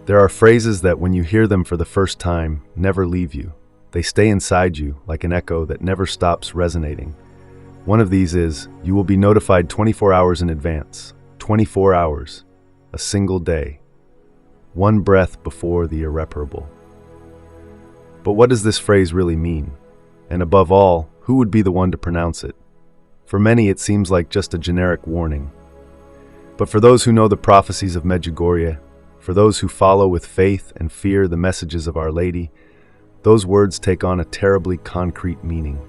There are phrases that, when you hear them for the first time, never leave you. They stay inside you like an echo that never stops resonating. One of these is, you will be notified 24 hours in advance. 24 hours. A single day. One breath before the irreparable. But what does this phrase really mean? And above all, who would be the one to pronounce it? For many, it seems like just a generic warning. But for those who know the prophecies of Medjugorje, for those who follow with faith and fear the messages of Our Lady, those words take on a terribly concrete meaning.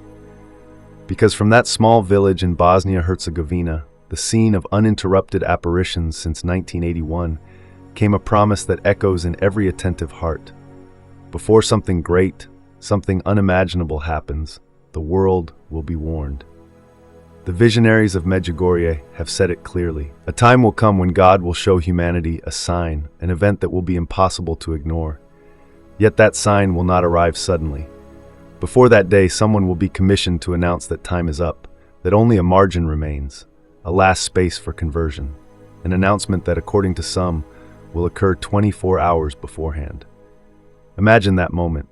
Because from that small village in Bosnia-Herzegovina, the scene of uninterrupted apparitions since 1981, came a promise that echoes in every attentive heart. Before something great, something unimaginable happens, the world will be warned. The visionaries of Medjugorje have said it clearly. A time will come when God will show humanity a sign, an event that will be impossible to ignore. Yet that sign will not arrive suddenly. Before that day, someone will be commissioned to announce that time is up, that only a margin remains, a last space for conversion, an announcement that, according to some, will occur 24 hours beforehand. Imagine that moment,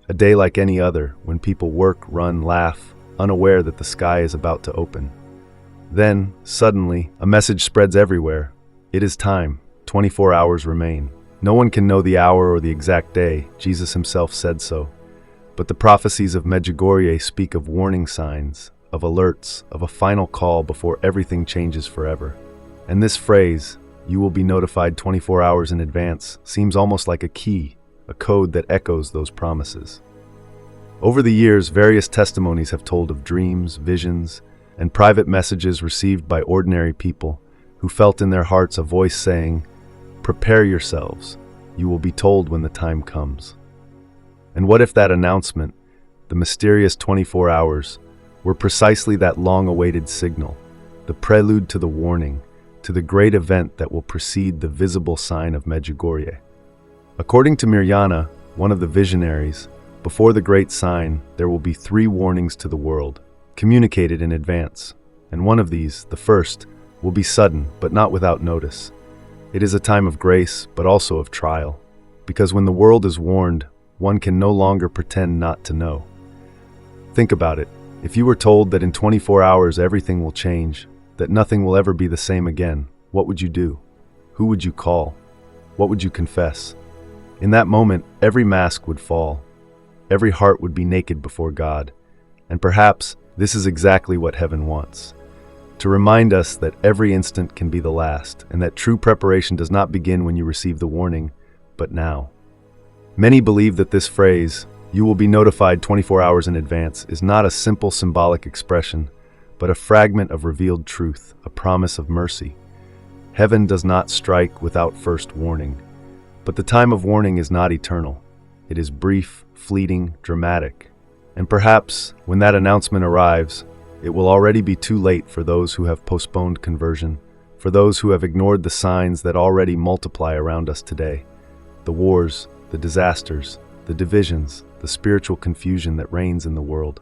a day like any other, when people work, run, laugh, unaware that the sky is about to open. Then, suddenly, a message spreads everywhere. It is time. 24 hours remain. No one can know the hour or the exact day. Jesus himself said so. But the prophecies of Medjugorje speak of warning signs, of alerts, of a final call before everything changes forever. And this phrase, "You will be notified 24 hours in advance," seems almost like a key, a code that echoes those promises. Over the years, various testimonies have told of dreams, visions, and private messages received by ordinary people who felt in their hearts a voice saying, "Prepare yourselves, you will be told when the time comes." And what if that announcement, the mysterious 24 hours, were precisely that long-awaited signal, the prelude to the warning, to the great event that will precede the visible sign of Medjugorje? According to Mirjana, one of the visionaries, before the great sign, there will be 3 warnings to the world, communicated in advance. And one of these, the first, will be sudden, but not without notice. It is a time of grace, but also of trial. Because when the world is warned, one can no longer pretend not to know. Think about it. If you were told that in 24 hours everything will change, that nothing will ever be the same again, what would you do? Who would you call? What would you confess? In that moment, every mask would fall. Every heart would be naked before God. And perhaps this is exactly what heaven wants. To remind us that every instant can be the last, and that true preparation does not begin when you receive the warning, but now. Many believe that this phrase, "You will be notified 24 hours in advance," is not a simple symbolic expression, but a fragment of revealed truth, a promise of mercy. Heaven does not strike without first warning. But the time of warning is not eternal. It is brief, fleeting, dramatic. And perhaps, when that announcement arrives, it will already be too late for those who have postponed conversion, for those who have ignored the signs that already multiply around us today. The wars, the disasters, the divisions, the spiritual confusion that reigns in the world.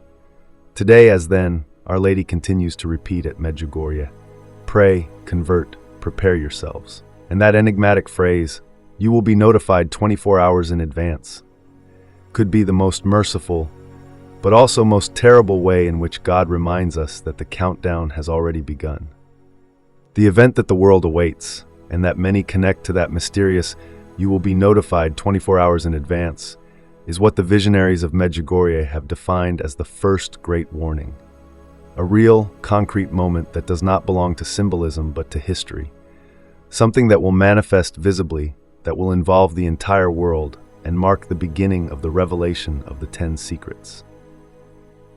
Today, as then, Our Lady continues to repeat at Medjugorje, "Pray, convert, prepare yourselves." And that enigmatic phrase, "You will be notified 24 hours in advance," could be the most merciful, but also most terrible way in which God reminds us that the countdown has already begun. The event that the world awaits, and that many connect to that mysterious "You will be notified 24 hours in advance," is what the visionaries of Medjugorje have defined as the first great warning. A real, concrete moment that does not belong to symbolism but to history. Something that will manifest visibly, that will involve the entire world, and mark the beginning of the revelation of the 10 secrets.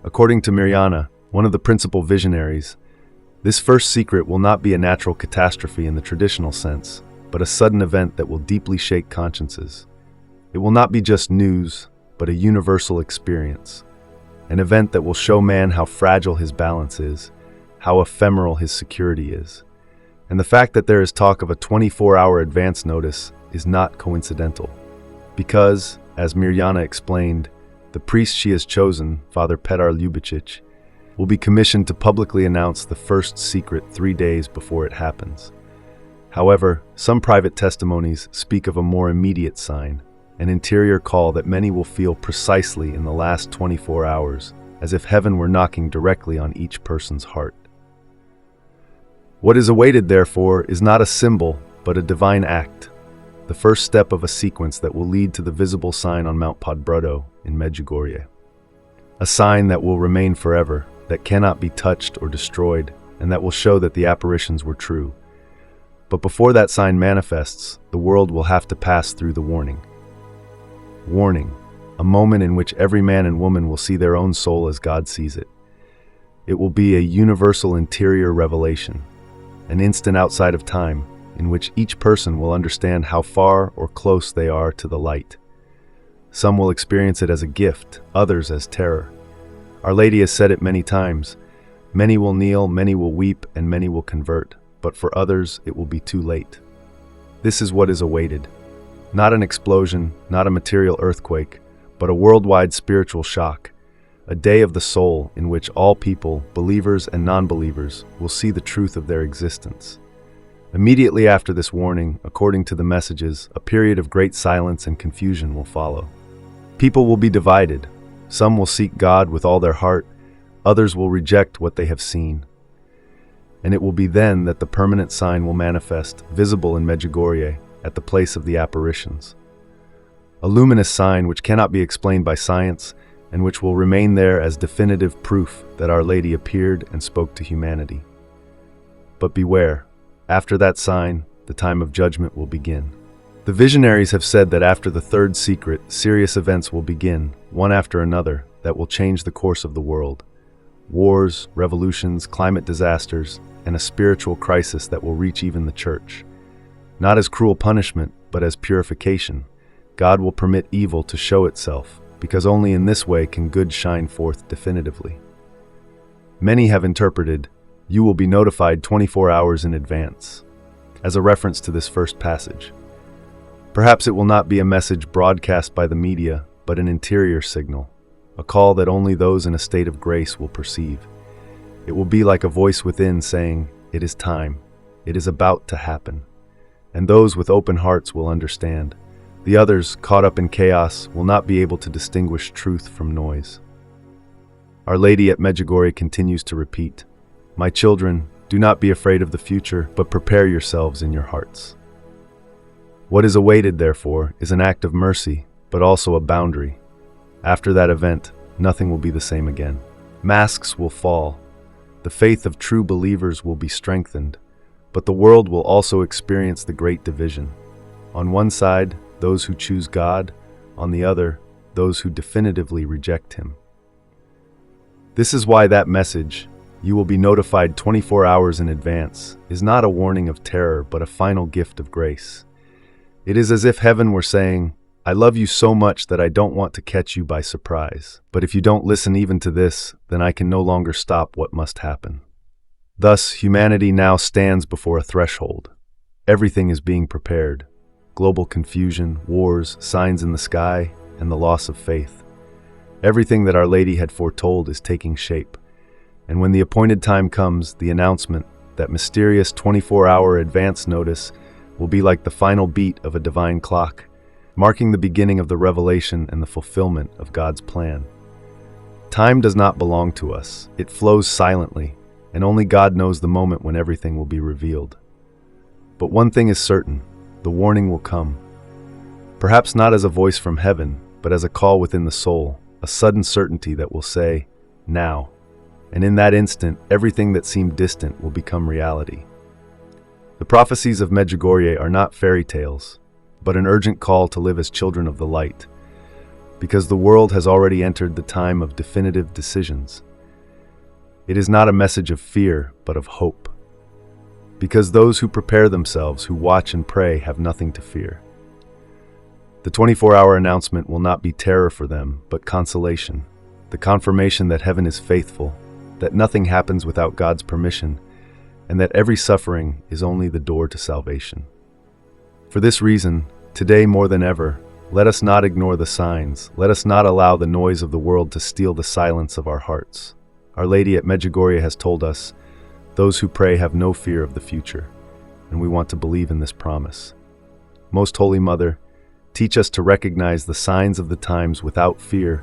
According to Mirjana, one of the principal visionaries, this first secret will not be a natural catastrophe in the traditional sense, but a sudden event that will deeply shake consciences. It will not be just news, but a universal experience. An event that will show man how fragile his balance is, how ephemeral his security is. And the fact that there is talk of a 24-hour advance notice is not coincidental. Because, as Mirjana explained, the priest she has chosen, Father Petar will be commissioned to publicly announce the first secret 3 days before it happens. However, some private testimonies speak of a more immediate sign, an interior call that many will feel precisely in the last 24 hours, as if heaven were knocking directly on each person's heart. What is awaited, therefore, is not a symbol, but a divine act, the first step of a sequence that will lead to the visible sign on Mount Podbrudo in Medjugorje. A sign that will remain forever, that cannot be touched or destroyed, and that will show that the apparitions were true. But before that sign manifests, the world will have to pass through the warning. Warning, a moment in which every man and woman will see their own soul as God sees it. It will be a universal interior revelation, an instant outside of time, in which each person will understand how far or close they are to the light. Some will experience it as a gift, others as terror. Our Lady has said it many times, many will kneel, many will weep, and many will convert, but for others it will be too late. This is what is awaited. Not an explosion, not a material earthquake, but a worldwide spiritual shock, a day of the soul in which all people, believers and non-believers, will see the truth of their existence. Immediately after this warning, according to the messages, a period of great silence and confusion will follow. People will be divided. Some will seek God with all their heart, others will reject what they have seen. And it will be then that the permanent sign will manifest, visible in Medjugorje, at the place of the apparitions. A luminous sign which cannot be explained by science, and which will remain there as definitive proof that Our Lady appeared and spoke to humanity. But beware, after that sign, the time of judgment will begin. The visionaries have said that after the third secret, serious events will begin, one after another, that will change the course of the world. Wars, revolutions, climate disasters, and a spiritual crisis that will reach even the church. Not as cruel punishment, but as purification. God will permit evil to show itself, because only in this way can good shine forth definitively. Many have interpreted, "You will be notified 24 hours in advance," as a reference to this first passage. Perhaps it will not be a message broadcast by the media, but an interior signal, a call that only those in a state of grace will perceive. It will be like a voice within saying, "It is time, it is about to happen," and those with open hearts will understand. The others, caught up in chaos, will not be able to distinguish truth from noise. Our Lady at Medjugorje continues to repeat, "My children, do not be afraid of the future, but prepare yourselves in your hearts." What is awaited, therefore, is an act of mercy, but also a boundary. After that event, nothing will be the same again. Masks will fall. The faith of true believers will be strengthened, but the world will also experience the great division. On one side, those who choose God, on the other, those who definitively reject Him. This is why that message, "You will be notified 24 hours in advance," is not a warning of terror, but a final gift of grace. It is as if heaven were saying, "I love you so much that I don't want to catch you by surprise. But if you don't listen even to this, then I can no longer stop what must happen." Thus, humanity now stands before a threshold. Everything is being prepared. Global confusion, wars, signs in the sky, and the loss of faith. Everything that Our Lady had foretold is taking shape. And when the appointed time comes, the announcement, that mysterious 24-hour advance notice, will be like the final beat of a divine clock, marking the beginning of the revelation and the fulfillment of God's plan. Time does not belong to us. It flows silently, and only God knows the moment when everything will be revealed. But one thing is certain, the warning will come. Perhaps not as a voice from heaven, but as a call within the soul, a sudden certainty that will say, "Now." And in that instant, everything that seemed distant will become reality. The prophecies of Medjugorje are not fairy tales, but an urgent call to live as children of the light, because the world has already entered the time of definitive decisions. It is not a message of fear, but of hope, because those who prepare themselves, who watch and pray, have nothing to fear. The 24-hour announcement will not be terror for them, but consolation, the confirmation that heaven is faithful, that nothing happens without God's permission, and that every suffering is only the door to salvation. For this reason, today more than ever, let us not ignore the signs, let us not allow the noise of the world to steal the silence of our hearts. Our Lady at Medjugorje has told us, "Those who pray have no fear of the future." and we want to believe in this promise. Most Holy Mother, teach us to recognize the signs of the times without fear,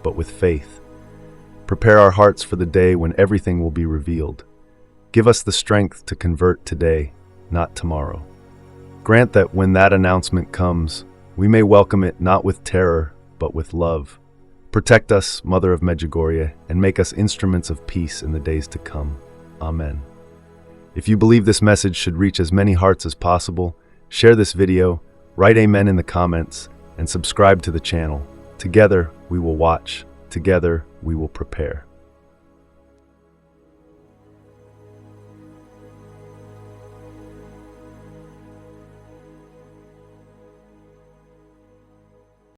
but with faith. Prepare our hearts for the day when everything will be revealed. Give us the strength to convert today, not tomorrow. Grant that when that announcement comes, we may welcome it not with terror, but with love. Protect us, Mother of Medjugorje, and make us instruments of peace in the days to come. Amen. If you believe this message should reach as many hearts as possible, share this video, write Amen in the comments, and subscribe to the channel. Together, we will watch. Together, we will prepare.